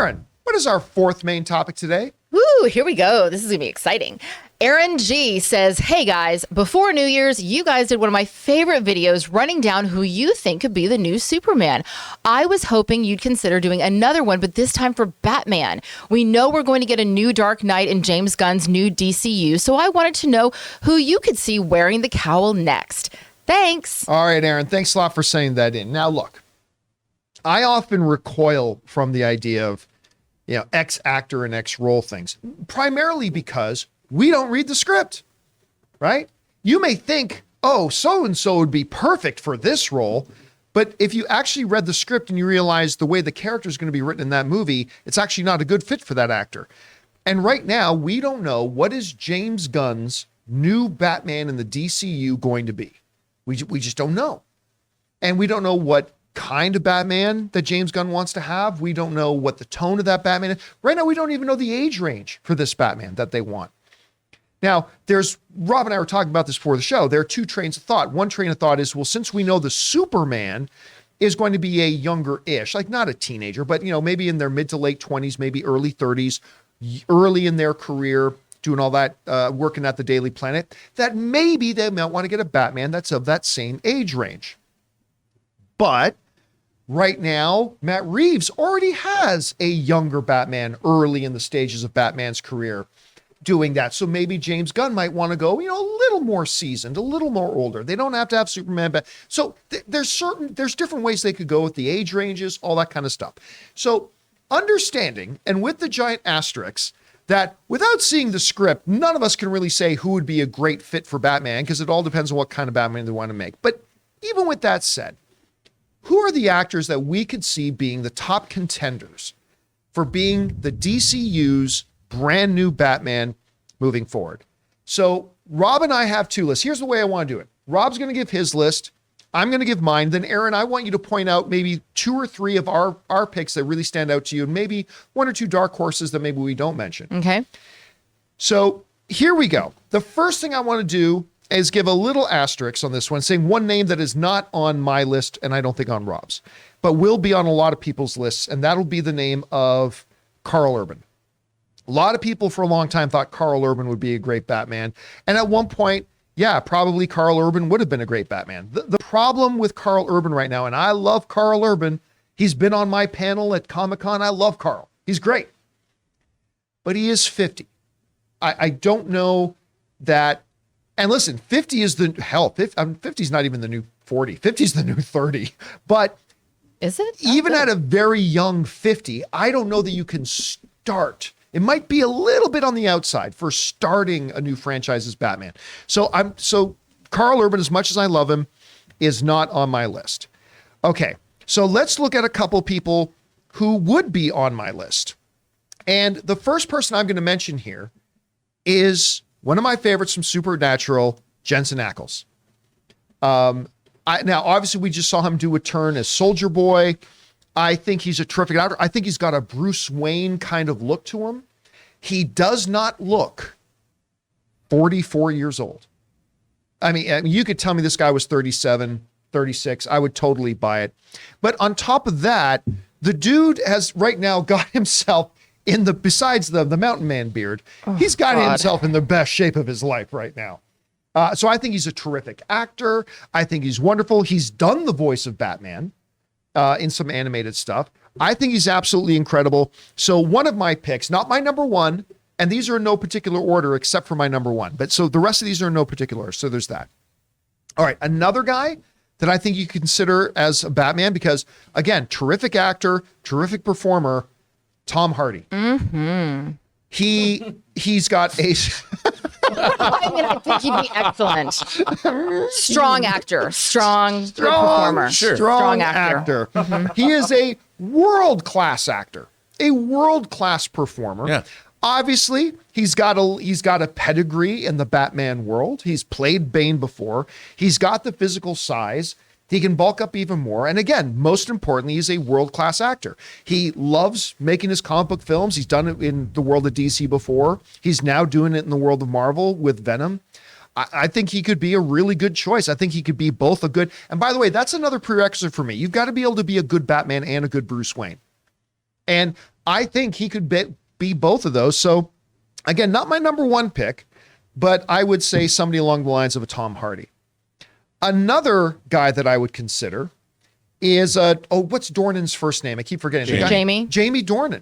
Aaron, what is our fourth main topic today? Ooh, here we go. This is going to be exciting. Aaron G says, hey guys, before New Year's, you guys did one of my favorite videos running down who you think could be the new Superman. I was hoping you'd consider doing another one, but this time for Batman. We know we're going to get a new Dark Knight in James Gunn's new DCU, so I wanted to know who you could see wearing the cowl next. Thanks. All right, Aaron, thanks a lot for saying that in. Now, look, I often recoil from the idea of, X actor and X role things, primarily because we don't read the script, right? You may think, oh, so-and-so would be perfect for this role. But if you actually read the script and you realize the way the character is going to be written in that movie, it's actually not a good fit for that actor. And right now, we don't know what is James Gunn's new Batman in the DCU going to be. We just don't know. And we don't know what kind of Batman that James Gunn wants to have. We don't know what the tone of that Batman is. Right now, we don't even know the age range for this Batman that they want. Now, Rob and I were talking about this before the show. There are two trains of thought. One train of thought is, well, since we know the Superman is going to be a younger-ish, like not a teenager, but, maybe in their mid to late 20s, maybe early 30s, early in their career, doing all that, working at the Daily Planet, that maybe they might want to get a Batman that's of that same age range. But right now, Matt Reeves already has a younger Batman early in the stages of Batman's career doing that. So maybe James Gunn might want to go, a little more seasoned, a little more older. They don't have to have Superman back. So there's different ways they could go with the age ranges, all that kind of stuff. So understanding, and with the giant asterisks, that without seeing the script, none of us can really say who would be a great fit for Batman, because it all depends on what kind of Batman they want to make. But even with that said, who are the actors that we could see being the top contenders for being the DCU's brand new Batman moving forward? So Rob and I have two lists. Here's the way I want to do it. Rob's going to give his list. I'm going to give mine. Then Aaron, I want you to point out maybe two or three of our picks that really stand out to you, and maybe one or two dark horses that maybe we don't mention. Okay. So here we go. The first thing I want to do is give a little asterisk on this one, saying one name that is not on my list, and I don't think on Rob's, but will be on a lot of people's lists, and that'll be the name of Karl Urban. A lot of people for a long time thought Karl Urban would be a great Batman. And at one point, yeah, probably Karl Urban would have been a great Batman. The problem with Karl Urban right now, and I love Karl Urban. He's been on my panel at Comic-Con. I love Karl. He's great. But he is 50. I don't know that. And listen, 50 is the hell. 50 is not even the new 40. 50 is the new 30. But is it? Even at a very young 50, I don't know that you can start. It might be a little bit on the outside for starting a new franchise as Batman. So Karl Urban, as much as I love him, is not on my list. Okay, so let's look at a couple people who would be on my list. And the first person I'm going to mention here is one of my favorites from Supernatural, Jensen Ackles. Now, obviously, we just saw him do a turn as Soldier Boy. I think he's a terrific actor. I think he's got a Bruce Wayne kind of look to him. He does not look 44 years old. I mean, you could tell me this guy was 37, 36. I would totally buy it. But on top of that, the dude has right now got himself besides the Mountain Man beard, he's got himself in the best shape of his life right now. So I think he's a terrific actor. I think he's wonderful. He's done the voice of Batman in some animated stuff. I think he's absolutely incredible. So one of my picks, not my number one, and these are in no particular order except for my number one. But so the rest of these are in no particular order. So there's that. All right. Another guy that I think you consider as a Batman, because again, terrific actor, terrific performer, Tom Hardy. Mm-hmm. He's got a... I think he'd be excellent. Strong actor. Strong performer. Sure. Strong actor. Mm-hmm. He is a world-class actor, a world-class performer. Yeah. Obviously, he's got a pedigree in the Batman world. He's played Bane before. He's got the physical size. He can bulk up even more. And again, most importantly, he's a world-class actor. He loves making his comic book films. He's done it in the world of DC before. He's now doing it in the world of Marvel with Venom. I think he could be a really good choice. I think he could be both a good... And by the way, that's another prerequisite for me. You've got to be able to be a good Batman and a good Bruce Wayne. And I think he could be both of those. So again, not my number one pick, but I would say somebody along the lines of a Tom Hardy. Another guy that I would consider is what's Dornan's first name? I keep forgetting. Jamie Dornan.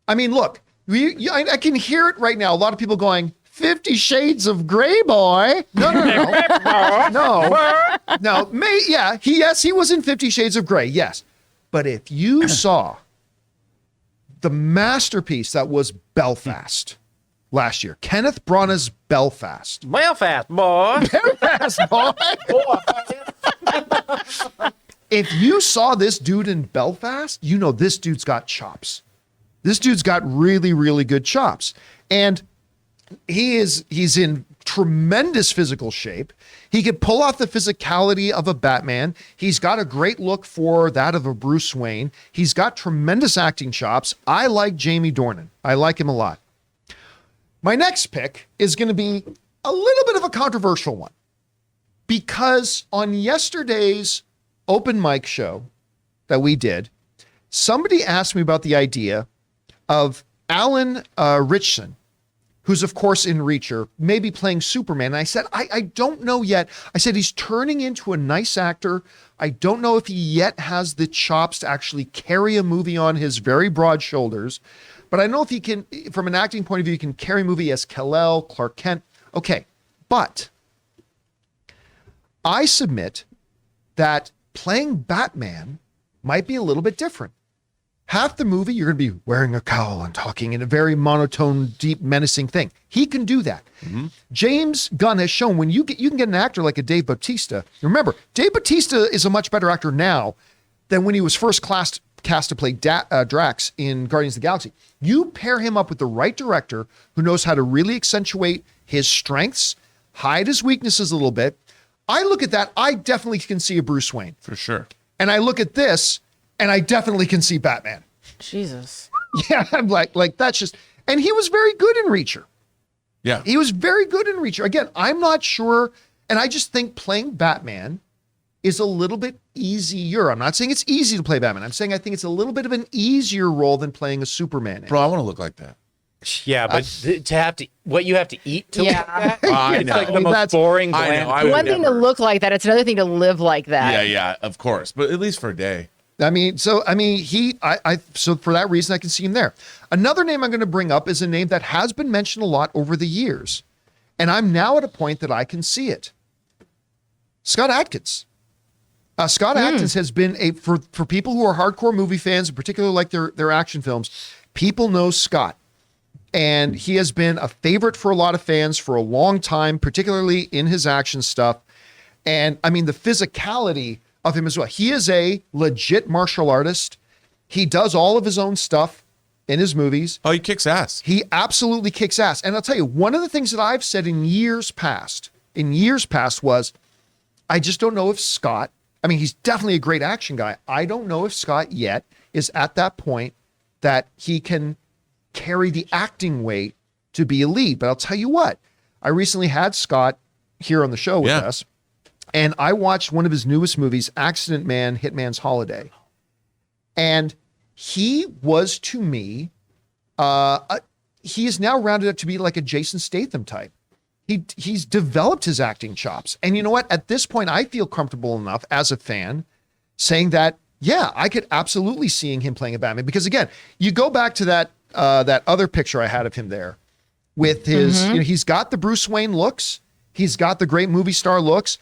I mean, look, I can hear it right now. A lot of people going, 50 Shades of Grey, boy. No. He was in 50 Shades of Grey, yes. But if you saw the masterpiece that was Belfast last year, Kenneth Branagh's Belfast. Belfast, boy. Belfast, boy. If you saw this dude in Belfast, you know this dude's got chops. This dude's got really, really good chops. And he's in tremendous physical shape. He could pull off the physicality of a Batman. He's got a great look for that of a Bruce Wayne. He's got tremendous acting chops. I like Jamie Dornan. I like him a lot. My next pick is going to be a little bit of a controversial one, because on yesterday's open mic show that we did, somebody asked me about the idea of Alan Ritchson, who's of course in Reacher, maybe playing Superman. And I said, I don't know yet. I said, he's turning into a nice actor. I don't know if he yet has the chops to actually carry a movie on his very broad shoulders. But I know if he can, from an acting point of view, he can carry a movie as Kal-El, Clark Kent. Okay, but I submit that playing Batman might be a little bit different. Half the movie, you're going to be wearing a cowl and talking in a very monotone, deep, menacing thing. He can do that. Mm-hmm. James Gunn has shown when you can get an actor like a Dave Bautista. Remember, Dave Bautista is a much better actor now than when he was first cast to play Drax in Guardians of the Galaxy. You pair him up with the right director who knows how to really accentuate his strengths, hide his weaknesses a little bit. I look at that, I definitely can see a Bruce Wayne. For sure. And I look at this, and I definitely can see Batman. Jesus. Yeah, I'm like that's just, and he was very good in Reacher. Yeah. He was very good in Reacher. Again, I'm not sure, and I just think playing Batman is a little bit easier. I'm not saying it's easy to play Batman. I'm saying I think it's a little bit of an easier role than playing a Superman. Bro, I want to look like that. Yeah, but to have to, what you have to eat to look like that, I it's know. like the most boring bland. I would One thing to look like that, it's another thing to live like that. Yeah, of course. But at least for a day. So for that reason, I can see him there. Another name I'm going to bring up is a name that has been mentioned a lot over the years. And I'm now at a point that I can see it. Scott Adkins. Scott Adkins has been for people who are hardcore movie fans, in particular like their action films, people know Scott. And he has been a favorite for a lot of fans for a long time, particularly in his action stuff. And I mean, the physicality of him as well. He is a legit martial artist. He does all of his own stuff in his movies. Oh, he kicks ass. He absolutely kicks ass. And I'll tell you, one of the things that I've said in years past was, I just don't know if Scott, I mean, he's definitely a great action guy. I don't know if Scott yet is at that point that he can carry the acting weight to be a lead. But I'll tell you what, I recently had Scott here on the show with us, and I watched one of his newest movies, Accident Man, Hitman's Holiday. And he was, to me, he is now rounded up to be like a Jason Statham type. He's developed his acting chops. And you know what? At this point, I feel comfortable enough as a fan saying that, yeah, I could absolutely seeing him playing a Batman. Because again, you go back to that other picture I had of him there with his, he's got the Bruce Wayne looks. He's got the great movie star looks.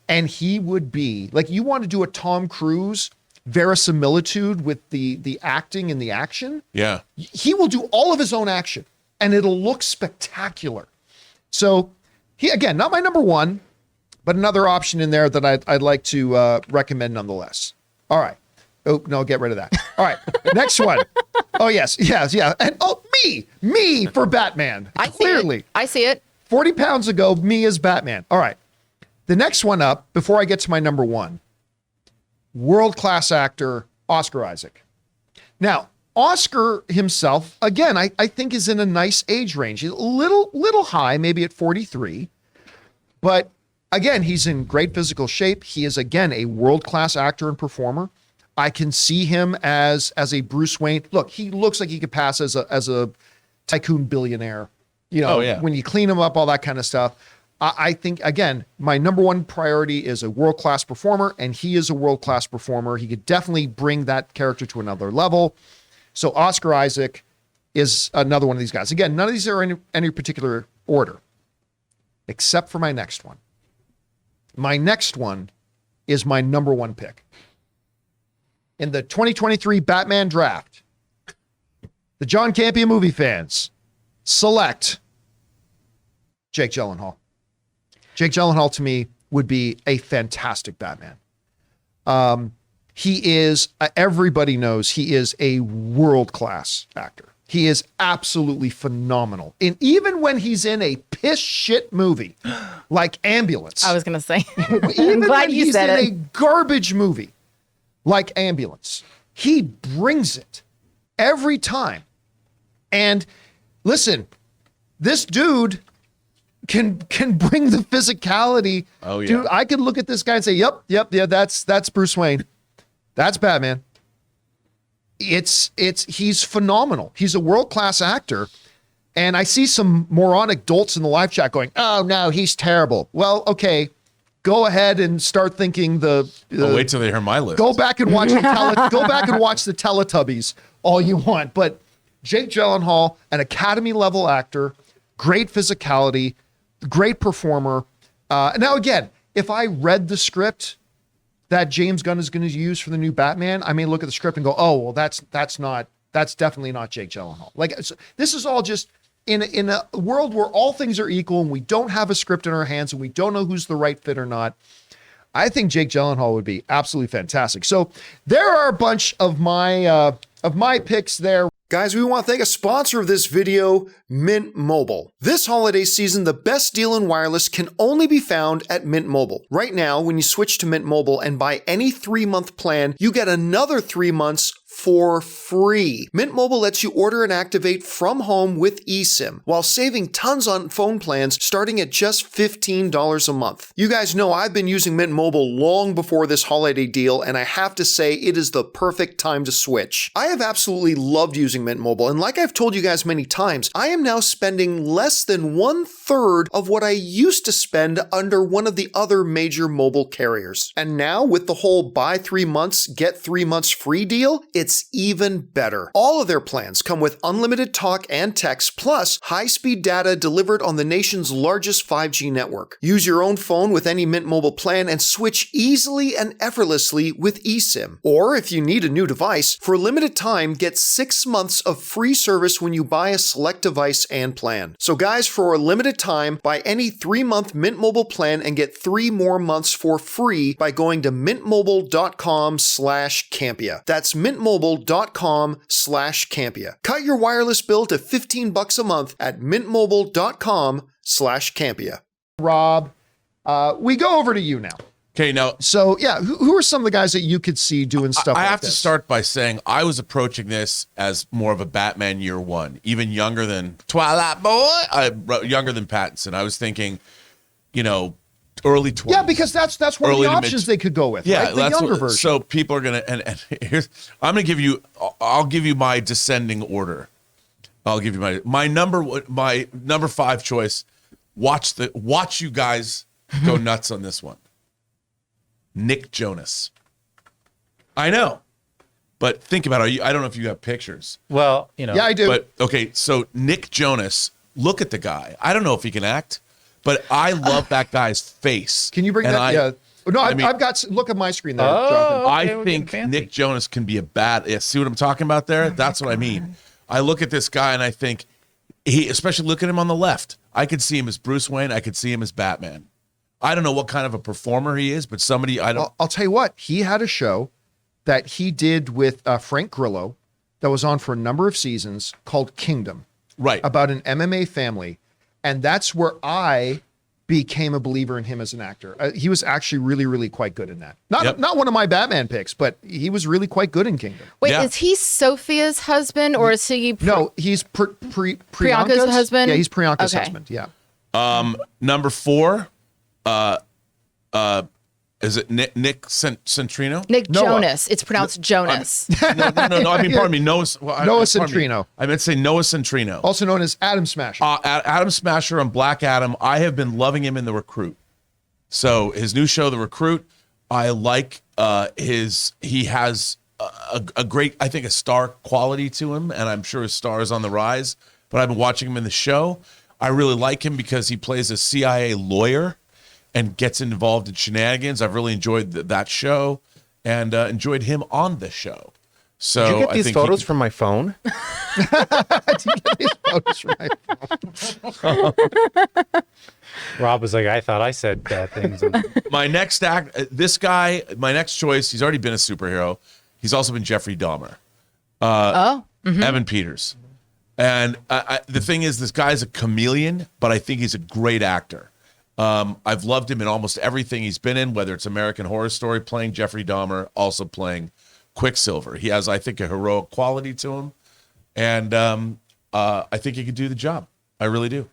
And he would be, like, you want to do a Tom Cruise verisimilitude with the acting and the action. Yeah. He will do all of his own action and it'll look spectacular. So he, again, not my number one, but another option in there that I'd like to recommend nonetheless. All right. Oh, no, get rid of that. All right. Next one. Oh, yes. Yeah. And me for Batman. Clearly. I see it. 40 pounds ago, me as Batman. All right. The next one up, before I get to my number one, world-class actor, Oscar Isaac. Now, Oscar himself, again, I think is in a nice age range. He's a little high, maybe at 43. But again, he's in great physical shape. He is, again, a world-class actor and performer. I can see him as a Bruce Wayne. Look, he looks like he could pass as a tycoon billionaire. You know, Oh, yeah. when you clean him up, all that kind of stuff. I think, again, my number one priority is a world-class performer, and he is a world-class performer. He could definitely bring that character to another level. So Oscar Isaac is another one of these guys. Again, none of these are in any particular order, except for my next one. My next one is my number one pick. In the 2023 Batman draft, the John Campea movie fans select Jake Gyllenhaal. Jake Gyllenhaal, to me, would be a fantastic Batman. He is, everybody knows he is a world-class actor. He is absolutely phenomenal. And even when he's in a piss shit movie like Ambulance, I was going to say. even glad when you he's said in it. a garbage movie like Ambulance, he brings it every time. And listen, this dude can bring the physicality. Oh, yeah. Dude, I could look at this guy and say, yep, yeah, that's Bruce Wayne. That's Batman. He's phenomenal. He's a world-class actor. And I see some moronic dolts in the live chat going, oh no, he's terrible. Well, okay, go ahead and start thinking Wait till they hear my list. Go back and watch the Teletubbies all you want. But Jake Gyllenhaal, an Academy level actor, great physicality, great performer. Now again, if I read the script that James Gunn is going to use for the new Batman, I may look at the script and go, oh, well, that's definitely not Jake Gyllenhaal. Like, this is all just in a world where all things are equal and we don't have a script in our hands and we don't know who's the right fit or not. I think Jake Gyllenhaal would be absolutely fantastic. So there are a bunch of my picks there. Guys, we want to thank a sponsor of this video, Mint Mobile. This holiday season, the best deal in wireless can only be found at Mint Mobile. Right now, when you switch to Mint Mobile and buy any 3-month plan, you get another 3 months for free. Mint Mobile lets you order and activate from home with eSIM, while saving tons on phone plans starting at just $15 a month. You guys know I've been using Mint Mobile long before this holiday deal, and I have to say it is the perfect time to switch. I have absolutely loved using Mint Mobile, and like I've told you guys many times, I am now spending less than 1/3 of what I used to spend under one of the other major mobile carriers. And now with the whole buy 3 months, get 3 months free deal, it's even better. All of their plans come with unlimited talk and text, plus high-speed data delivered on the nation's largest 5G network. Use your own phone with any Mint Mobile plan and switch easily and effortlessly with eSIM. Or if you need a new device, for a limited time, get 6 months of free service when you buy a select device and plan. So guys, for a limited time, buy any 3-month Mint Mobile plan and get 3 more months for free by going to mintmobile.com/Campea. That's mintmobile.com/Campea. Cut your wireless bill to $15 a month at mintmobile.com/Campea. Rob, we go over to you now. Okay, now So yeah, who are some of the guys that you could see doing stuff I like have this? to start by saying I was approaching this as more of a Batman year one, even younger than Twilight Boy, younger than Pattinson. I was thinking, early 20s. Yeah, because that's one of Early the to options mid- they could go with. Yeah, right? The that's younger version. So people are gonna and here's I'll give you my descending order. I'll give you my number 5 choice. Watch you guys go nuts on this one. Nick Jonas. I know, but think about it. I don't know if you have pictures. Well, Yeah, I do. But okay, so Nick Jonas, look at the guy. I don't know if he can act, but I love that guy's face. Can you bring that? Yeah. No, I've got. Look at my screen there, Jonathan. Okay, I we're think getting fancy. Nick Jonas can be a bad. Yeah, see what I'm talking about there? That's what I mean. I look at this guy and I think especially look at him on the left. I could see him as Bruce Wayne. I could see him as Batman. I don't know what kind of a performer he is, but somebody I'll tell you what. He had a show that he did with Frank Grillo that was on for a number of seasons called Kingdom, right. about an MMA family, and that's where I became a believer in him as an actor. He was actually really, really quite good in that. Not one of my Batman picks, but he was really quite good in Kingdom. Wait, Yeah. is he Sophia's husband or is he? No, he's Priyanka's husband? Yeah, he's Priyanka's Okay. husband. Yeah. Number 4, Is it Nick Centrino? Nick Noah. Jonas. It's pronounced Jonas. No. I mean, pardon me. Noah Centrino. I meant to say Noah Centrino. Also known as Adam Smasher. Adam Smasher on Black Adam. I have been loving him in The Recruit. So his new show, The Recruit, I like he has a great, I think, a star quality to him, and I'm sure his star is on the rise. But I've been watching him in the show. I really like him because he plays a CIA lawyer and gets involved in shenanigans. I've really enjoyed that show and enjoyed him on the show. So Did you get these photos from my phone? Rob was like, I thought I said bad things. My next choice, he's already been a superhero. He's also been Jeffrey Dahmer. Evan Peters. And the thing is, this guy's a chameleon, but I think he's a great actor. I've loved him in almost everything he's been in, whether it's American Horror Story, playing Jeffrey Dahmer, also playing Quicksilver. He has, I think, a heroic quality to him. And I think he could do the job. I really do.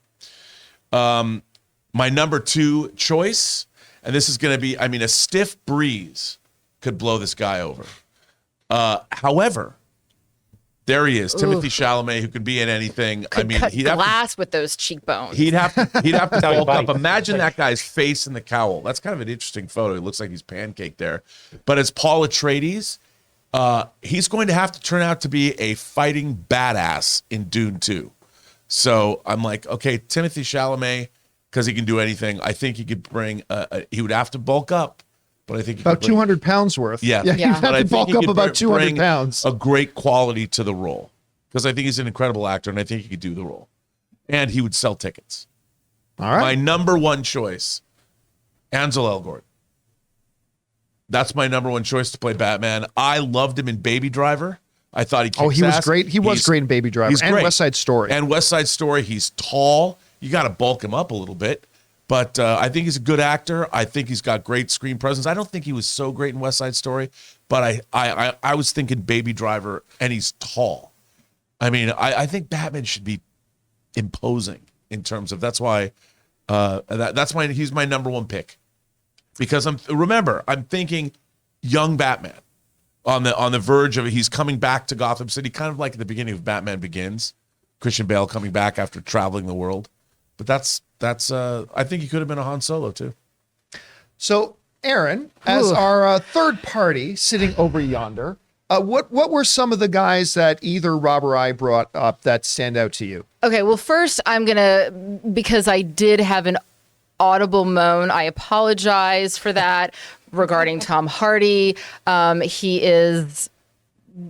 My number 2 choice, and this is going to be, I mean, a stiff breeze could blow this guy over. However, there he is, Timothy Chalamet, who could be in anything. Could I mean, cut he'd glass with those cheekbones. He'd have to bulk up. bite. Imagine that guy's face in the cowl. That's kind of an interesting photo. He looks like he's pancaked there. But as Paul Atreides, he's going to have to turn out to be a fighting badass in Dune 2. So I'm like, okay, Timothy Chalamet, because he can do anything. I think he could bring. He would have to bulk up, but I think he About could bring, 200 pounds worth. Yeah, You'd have But I to think bulk he up could about 200 bring pounds. A great quality to the role, because I think he's an incredible actor, and I think he could do the role, and he would sell tickets. All right. My number 1 choice, Ansel Elgort. That's my number 1 choice to play Batman. I loved him in Baby Driver. I thought he kicked he was ass. great. He was great in Baby Driver He's and great. West Side Story. And West Side Story, he's tall. You got to bulk him up a little bit. But I think he's a good actor. I think he's got great screen presence. I don't think he was so great in West Side Story, but I was thinking Baby Driver, and he's tall. I mean, I think Batman should be imposing in terms of, that's why he's my number 1 pick. Because I'm thinking young Batman on the verge of, he's coming back to Gotham City, kind of like at the beginning of Batman Begins, Christian Bale coming back after traveling the world. But that's I think he could have been a Han Solo too. So, Aaron, as our third party sitting over yonder, what were some of the guys that either Rob or I brought up that stand out to you? Okay, well, first I'm going to, because I did have an audible moan, I apologize for that, regarding Tom Hardy. He is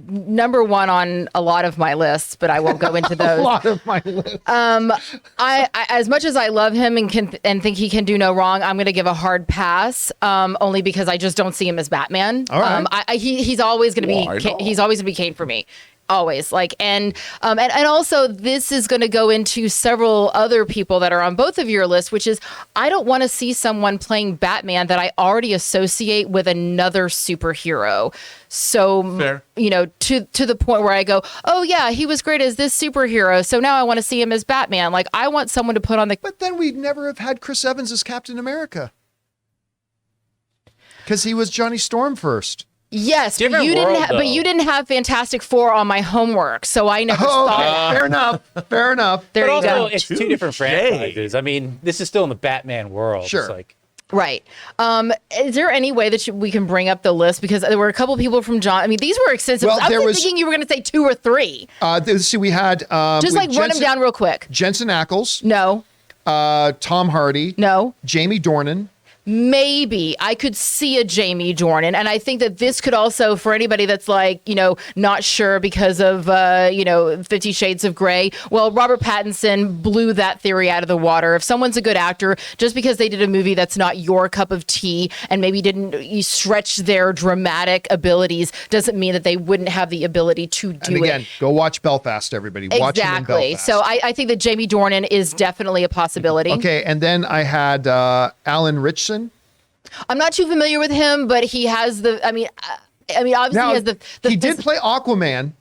number 1 on a lot of my lists, but I won't go into those. A lot of my list. I as much as I love him and think he can do no wrong, I'm going to give a hard pass, only because I just don't see him as Batman. All right. He's always going to Why be not? he's always going to be Kane for me. Always, like, and also this is going to go into several other people that are on both of your lists, which is, I don't want to see someone playing Batman that I already associate with another superhero. So, Fair. To the point where I go, oh yeah, he was great as this superhero, so now I want to see him as Batman. Like, I want someone to put on the. But then we'd never have had Chris Evans as Captain America, because he was Johnny Storm first. Yes, but Different you world, didn't. But you didn't have Fantastic Four on my homework, so I never saw that. Fair enough. Fair enough. There But you also, go. it's 2 different franchises. I mean, this is still in the Batman world. Sure. It's like, Right. Is there any way that we can bring up the list? Because there were a couple people from John. I mean, these were extensive. Well, I there was was- thinking you were going to say 2 or 3. Let's see, we had Just with like run them down real quick. Jensen Ackles, No. Tom Hardy, No. Jamie Dornan. Maybe I could see a Jamie Dornan, and I think that this could also, for anybody that's like, not sure because of 50 Shades of Grey. Well, Robert Pattinson blew that theory out of the water. If someone's a good actor, just because they did a movie that's not your cup of tea and maybe didn't stretch their dramatic abilities, doesn't mean that they wouldn't have the ability to do And again, it. go watch Belfast, everybody. Watch him in Exactly. Belfast. So I think that Jamie Dornan is definitely a possibility. Okay, and then I had Alan Ritchson. I'm not too familiar with him, but he has the. I mean, obviously Now, he has the he did play Aquaman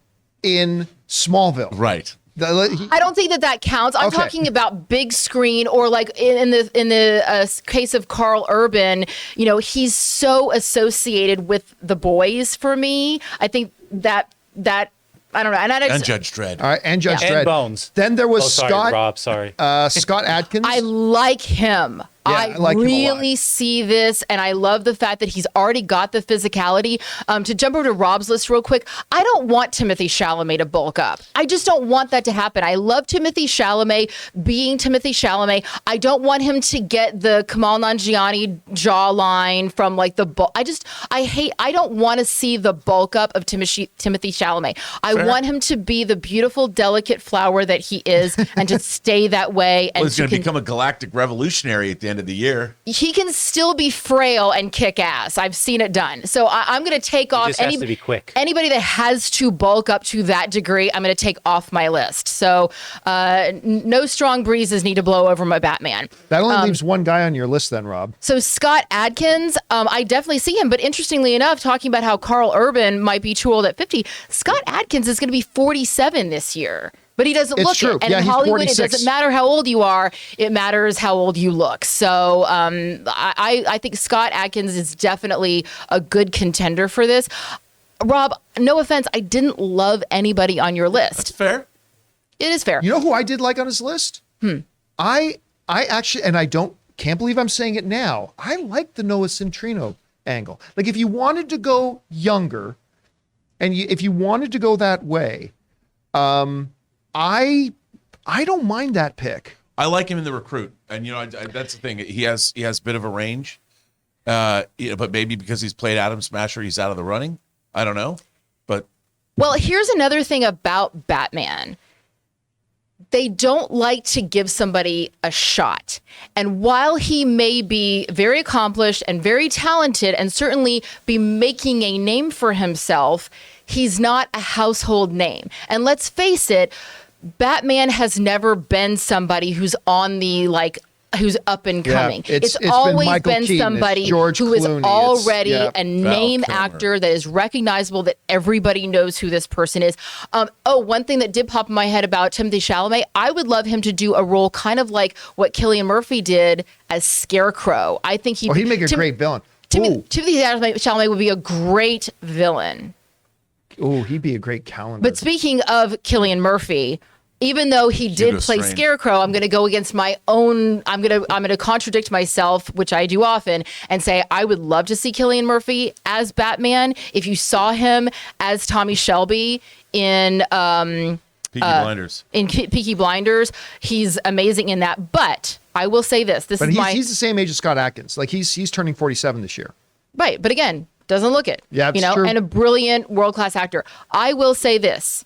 in Smallville. Right. I don't think that counts. I'm Okay. talking about big screen, or like in the case of Carl Urban, he's so associated with The Boys for me. I think that I don't know. And Judge Dredd. All right, and Judge Dredd. And Bones. Then there was Sorry, Scott. Rob. Sorry. Scott Adkins. I like him. Yeah, I I like him a really lot. see this, and I love the fact that he's already got the physicality. To jump over to Rob's list real quick, I don't want Timothée Chalamet to bulk up. I just don't want that to happen. I love Timothée Chalamet being Timothée Chalamet. I don't want him to get the Kamal Nanjiani jawline from like the bulk. I don't want to see the bulk up of Timothée Chalamet. I want him to be the beautiful, delicate flower that he is, and to stay that way. And Well, he's going to become a galactic revolutionary at the end of the year. he can still be frail and kick ass. I've seen it done. So I'm going to take off just has to be quick. anybody that has to bulk up to that degree. I'm going to take off my list. So no strong breezes need to blow over my Batman. That only leaves one guy on your list then, Rob. So Scott Adkins, I definitely see him. But interestingly enough, talking about how Carl Urban might be too old at 50, Scott Adkins is going to be 47 this year. But he doesn't It's look true. it. And Yeah, in he's Hollywood, 46. it doesn't matter how old you are. It matters how old you look. So I think Scott Adkins is definitely a good contender for this. Rob, no offense, I didn't love anybody on your That's list. fair. It is fair. You know who I did like on his list? I actually, and can't believe I'm saying it now. I like the Noah Centineo angle. Like if you wanted to go younger, and if you wanted to go that way, I don't mind that pick. I like him in The Recruit, and that's the thing. He has a bit of a range, but maybe because he's played Adam Smasher, he's out of the running. I don't know, but Well, here's another thing about Batman. They don't like to give somebody a shot. And while he may be very accomplished and very talented and certainly be making a name for himself, he's not a household name. And let's face it, Batman has never been somebody who's on the who's up and Yeah, coming. it's been always Michael been Keaton, it's somebody George who is Clooney, it's- already yeah, a Val name Kilmer. actor that is recognizable, that everybody knows who this person is. One thing that did pop in my head about Timothée Chalamet, I would love him to do a role kind of like what Cillian Murphy did as Scarecrow. I think He'd make a great villain. Timothée Chalamet would be a great villain. Ooh, he'd be a great calendar. But speaking of Cillian Murphy, even though he did Hugo play Strange. Scarecrow, I'm going to go against my own. I'm going to contradict myself, which I do often, and say I would love to see Cillian Murphy as Batman. If you saw him as Tommy Shelby in Peaky Blinders. Peaky Blinders, he's amazing in that. But I will say this: But he's the same age as Scott Adkins. Like he's turning 47 this year. right. But again, doesn't look it. Yeah, it's true. and a brilliant world-class actor. I will say this: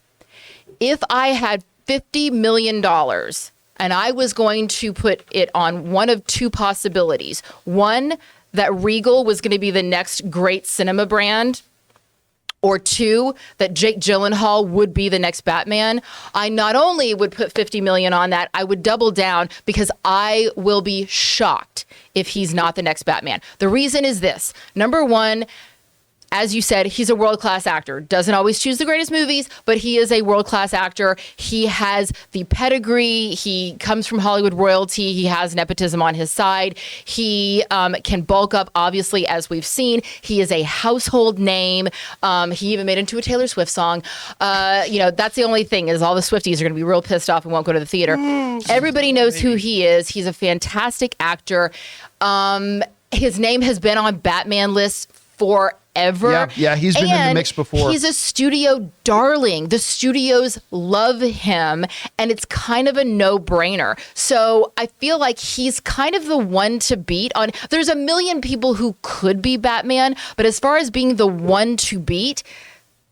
if I had $50 million and I was going to put it on one of two possibilities. One, that Regal was going to be the next great cinema brand, or two, that Jake Gyllenhaal would be the next Batman. I not only would put $50 million on that, I would double down, because I will be shocked if he's not the next Batman. The reason is this. Number one, as you said, he's a world-class actor. Doesn't always choose the greatest movies, but he is a world-class actor. He has the pedigree. He comes from Hollywood royalty. He has nepotism on his side. He can bulk up, obviously, as we've seen. He is a household name. He even made it into a Taylor Swift song. That's the only thing, is all the Swifties are going to be real pissed off and won't go to the theater. Everybody knows who he is. He's a fantastic actor. His name has been on Batman lists forever. Yeah, he's been in the And mix before. He's a studio darling. The studios love him, and it's kind of a no-brainer. So I feel like he's kind of the one to beat on. There's a million people who could be Batman, but as far as being the one to beat,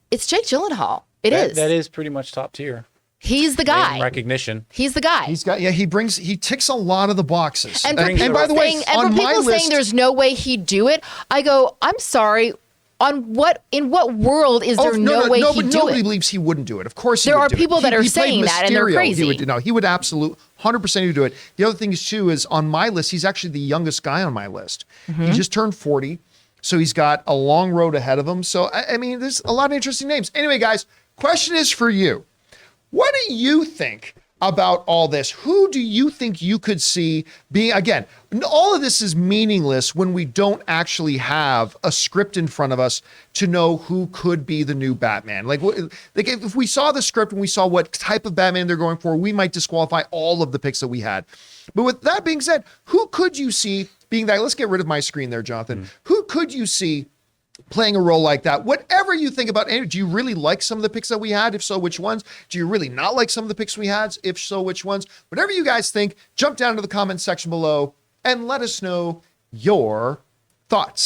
it's Jake Gyllenhaal. It is. That is pretty much top tier. He's the Name guy. recognition. He's the guy. He ticks a lot of the boxes. And for Brings people by the way, saying, on and for my people list, saying there's no way he'd do it, I go, I'm sorry. In what world is there no way but he'd do nobody it? believes he wouldn't do it. Of course, There he would are do people it. that are He played saying that, and they're Mysterio. crazy. He would absolute 100% he would do it. The other thing is too is on my list, he's actually the youngest guy on my list. Mm-hmm. He just turned 40, so he's got a long road ahead of him. So I mean, there's a lot of interesting names. Anyway, guys, question is for you: What do you think about all this? Who do you think you could see being, again, all of this is meaningless when we don't actually have a script in front of us to know who could be the new Batman. Like if we saw the script and we saw what type of Batman they're going for, we might disqualify all of the picks that we had. But with that being said, who could you see being that? Let's get rid of my screen there, Jonathan. Who could you see playing a role like that? Whatever you think about it, do you really like some of the picks that we had? If so, which ones? Do you really not like some of the picks we had? If so, which ones? Whatever you guys think, jump down to the comment section below and let us know your thoughts.